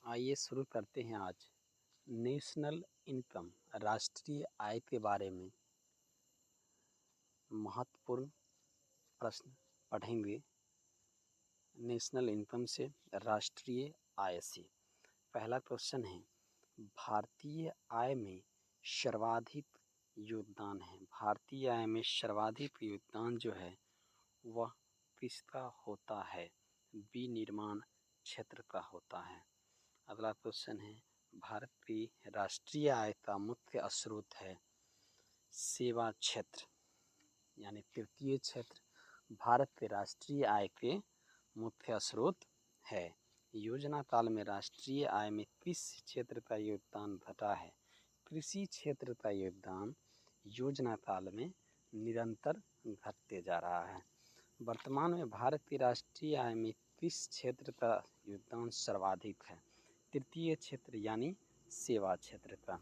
आइए शुरू करते हैं आज नेशनल इनकम राष्ट्रीय आय के बारे में महत्वपूर्ण प्रश्न पढ़ेंगे। नेशनल इनकम से राष्ट्रीय आय से पहला क्वेश्चन है, भारतीय आय में सर्वाधिक योगदान है। भारतीय आय में सर्वाधिक योगदान जो है वह किसका होता है? विनिर्माण क्षेत्र का होता है। अगला क्वेश्चन है, भारत की राष्ट्रीय आय का मुख्य स्रोत है सेवा क्षेत्र, यानी तृतीय क्षेत्र भारत के राष्ट्रीय आय के मुख्य स्रोत है। योजना काल में राष्ट्रीय आय में किस क्षेत्र का योगदान घटा है? कृषि क्षेत्र का योगदान योजना काल में निरंतर घटते जा रहा है। वर्तमान में भारत की राष्ट्रीय आय में किस क्षेत्र का योगदान सर्वाधिक है? तृतीय क्षेत्र यानी सेवा क्षेत्र का।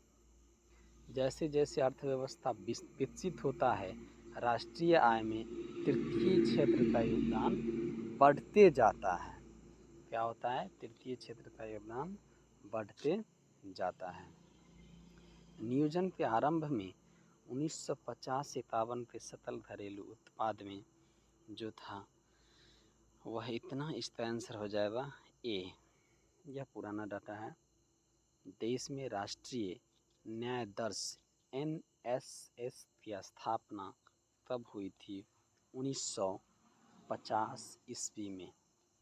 जैसे जैसे अर्थव्यवस्था विकसित होता है, राष्ट्रीय आय में तृतीय क्षेत्र का योगदान बढ़ते जाता है। क्या होता है? तृतीय क्षेत्र का योगदान बढ़ते जाता है। नियोजन के आरंभ में 1950-51 के सकल घरेलू उत्पाद में जो था वह इतना, इसका आंसर हो जाएगा ए। यह पुराना डाटा है। देश में राष्ट्रीय न्याय दर्श NSS की स्थापना कब हुई थी? 1950 ईस्वी में।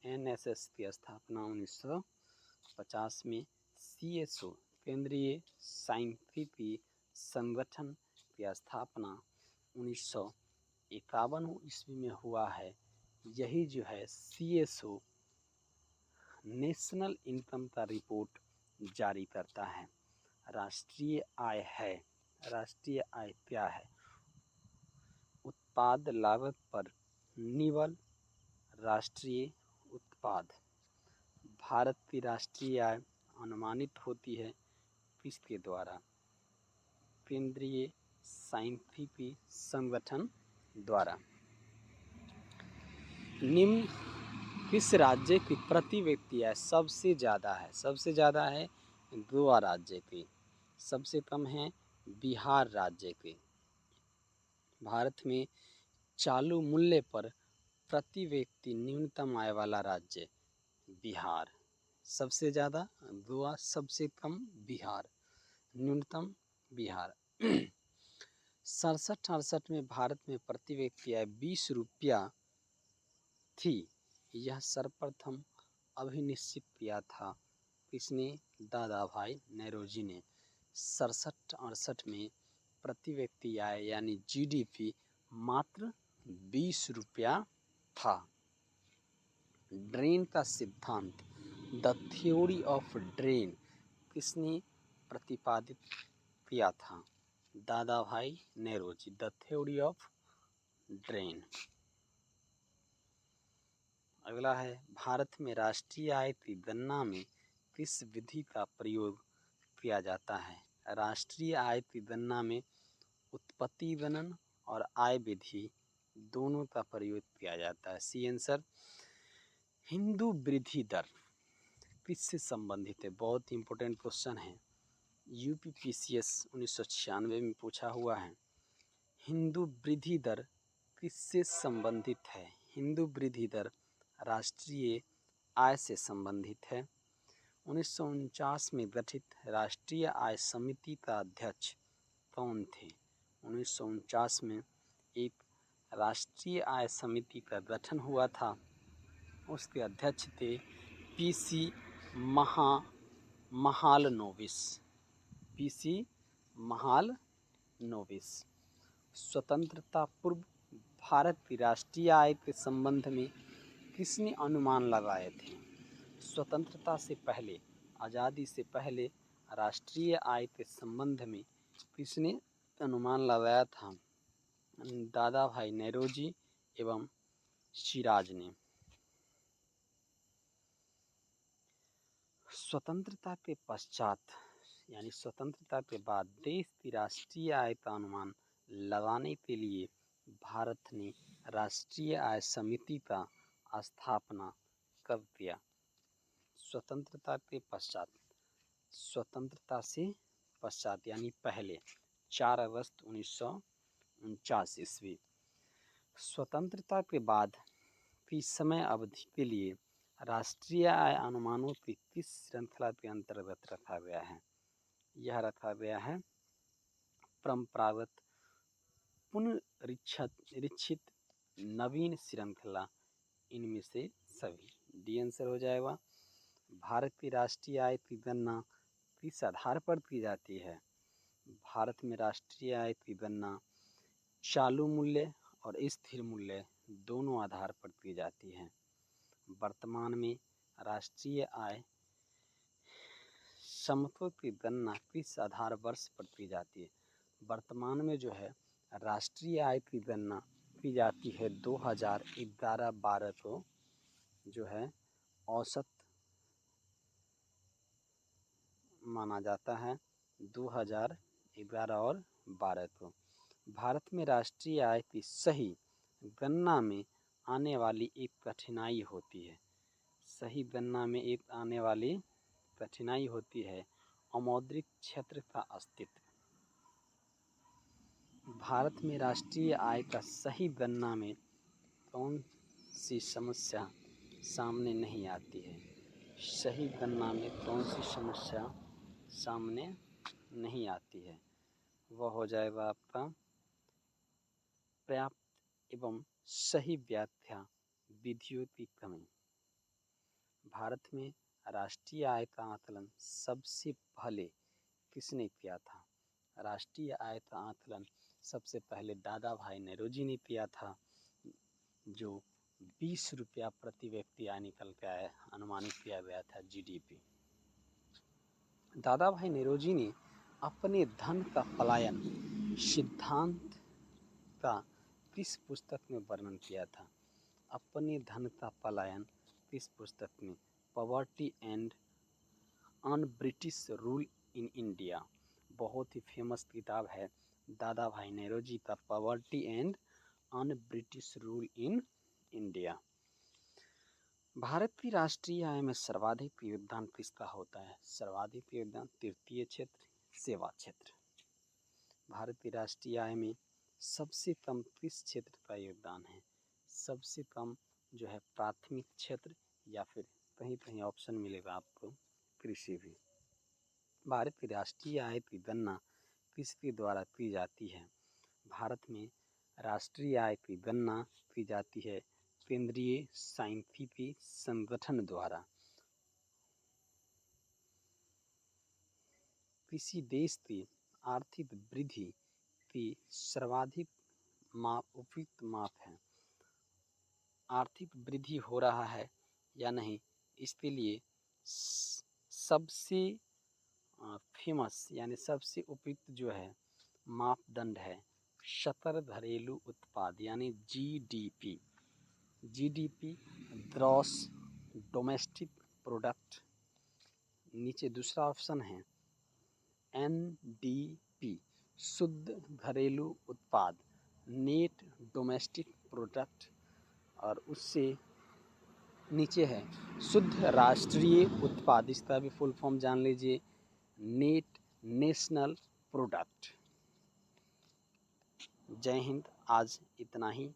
NSS की स्थापना 1950 में। CSO केंद्रीय सांख्यिकी संगठन की स्थापना 1951 ईस्वी में हुआ है। यही जो है CSO नेशनल इनकम का रिपोर्ट जारी करता है। राष्ट्रीय आय है, राष्ट्रीय आय क्या है? उत्पाद लागत पर निवल राष्ट्रीय उत्पाद। भारत की राष्ट्रीय आय अनुमानित होती है किसके द्वारा? केंद्रीय सांख्यिकी संगठन द्वारा। निम्न किस राज्य की प्रति व्यक्ति आय सबसे ज़्यादा है? सबसे ज़्यादा है गोवा राज्य की, सबसे कम है बिहार राज्य की। भारत में चालू मूल्य पर प्रति व्यक्ति न्यूनतम आय वाला राज्य बिहार, सबसे ज़्यादा गोवा, सबसे कम बिहार, न्यूनतम बिहार। 67-68 में भारत में प्रति व्यक्ति आय 20 रुपया थी। यह सर्वप्रथम अभिनिश्चित किया था किसने? दादा भाई नेहरूजी ने। 67-68 में प्रति व्यक्ति आय यानी GDP मात्र 20 रुपया था। ड्रेन का सिद्धांत द थ्योरी ऑफ ड्रेन किसने प्रतिपादित किया था? दादा भाई नेहरूजी। The theory of drain. अगला है, भारत में राष्ट्रीय आय की गणना में किस विधि का प्रयोग किया जाता है? राष्ट्रीय आय की गणना में उत्पत्ति गणन और आय विधि दोनों का प्रयोग किया जाता है। C answer. हिंदू वृद्धि दर किससे संबंधित है? बहुत ही इंपॉर्टेंट क्वेश्चन है। UPPCS 1996 में पूछा हुआ है। हिंदू वृद्धि दर किससे संबंधित है? हिंदू वृद्धि दर राष्ट्रीय आय से संबंधित है। 1949 में गठित राष्ट्रीय आय समिति का अध्यक्ष कौन थे? 1949 में एक राष्ट्रीय आय समिति का गठन हुआ था, उसके अध्यक्ष थे PC महालनोबिस। PC महालनोबिस। स्वतंत्रता पूर्व भारत की राष्ट्रीय आय के संबंध में किसने अनुमान लगाए थे? स्वतंत्रता से पहले, आज़ादी से पहले राष्ट्रीय आय के संबंध में किसने अनुमान लगाया था? दादा भाई नेहरूजी एवं सिराज ने। स्वतंत्रता के पश्चात यानी स्वतंत्रता के बाद देश की राष्ट्रीय आय का अनुमान लगाने के लिए भारत ने राष्ट्रीय आय समिति का स्थापना कब किया? स्वतंत्रता से पश्चात यानी पहले 4 अगस्त 1949 ईस्वी। स्वतंत्रता के बाद की समय अवधि के लिए राष्ट्रीय आय अनुमानों की किस श्रृंखला के अंतर्गत रखा गया है? यह रखा गया है परंपरागत पुनरीक्षित नवीन श्रृंखला, इनमें से सभी। डी आंसर हो जाएगा। भारत की राष्ट्रीय आय की गणना किस आधार पर की जाती है? भारत में राष्ट्रीय आय की गणना चालू मूल्य और स्थिर मूल्य दोनों आधार पर की जाती है। वर्तमान में राष्ट्रीय आय समतों की गणना किस आधार वर्ष पर की जाती है? वर्तमान में जो है राष्ट्रीय आय की गणना की जाती है 2011-12 को, जो है औसत माना जाता है 2011 और 12 को। भारत में राष्ट्रीय आय की सही गणना में आने वाली एक कठिनाई होती है। सही गणना में एक आने वाली कठिनाई होती है अमौद्रिक क्षेत्र का अस्तित्व। भारत में राष्ट्रीय आय का सही गणना में कौन सी समस्या सामने नहीं आती है? सही गणना में कौन सी समस्या सामने नहीं आती है? वह हो जाएगा आपका पर्याप्त एवं सही व्याख्या विधियों की कमी। भारत में राष्ट्रीय आय का आकलन सबसे पहले किसने किया था? राष्ट्रीय आय का आकलन सबसे पहले दादा भाई नौरोजी ने किया था, जो 20 रुपया प्रति व्यक्ति आय निकल के आया, अनुमानित किया गया था जीडीपी। दादा भाई नौरोजी ने अपने धन का पलायन सिद्धांत का किस पुस्तक में वर्णन किया था? अपने धन का पलायन किस पुस्तक में? Poverty and on British rule in India. बहुत ही फेमस किताब है दादा भाई नौरोजी का poverty and on British rule in India. Bharat की राष्ट्रीय आय में सर्वाधिक योगदान किसका होता है? सर्वाधिक योगदान तृतीय क्षेत्र, सेवा क्षेत्र। भारत की राष्ट्रीय आय में सबसे कम किस क्षेत्र का योगदान है? सबसे कम जो है प्राथमिक क्षेत्र, या फिर कहीं कहीं ऑप्शन मिलेगा आपको कृषि भी। भारत की राष्ट्रीय आय की गणना किसके द्वारा की जाती है? भारत में राष्ट्रीय आय की गणना की जाती है केंद्रीय सांख्यिकी संगठन द्वारा। किसी देश की आर्थिक वृद्धि की सर्वाधिक उपयुक्त माप है? आर्थिक वृद्धि हो रहा है या नहीं, इसके लिए सबसे फेमस यानी सबसे उपयुक्त जो है मापदंड है सकल घरेलू उत्पाद यानी GDP. GDP gross domestic product. नीचे दूसरा ऑप्शन है एनडीपी शुद्ध घरेलू उत्पाद, नेट डोमेस्टिक प्रोडक्ट, और उससे नीचे है शुद्ध राष्ट्रीय उत्पाद। इसका भी फुल फॉर्म जान लीजिए, नेट नेशनल प्रोडक्ट। जय हिंद। आज इतना ही।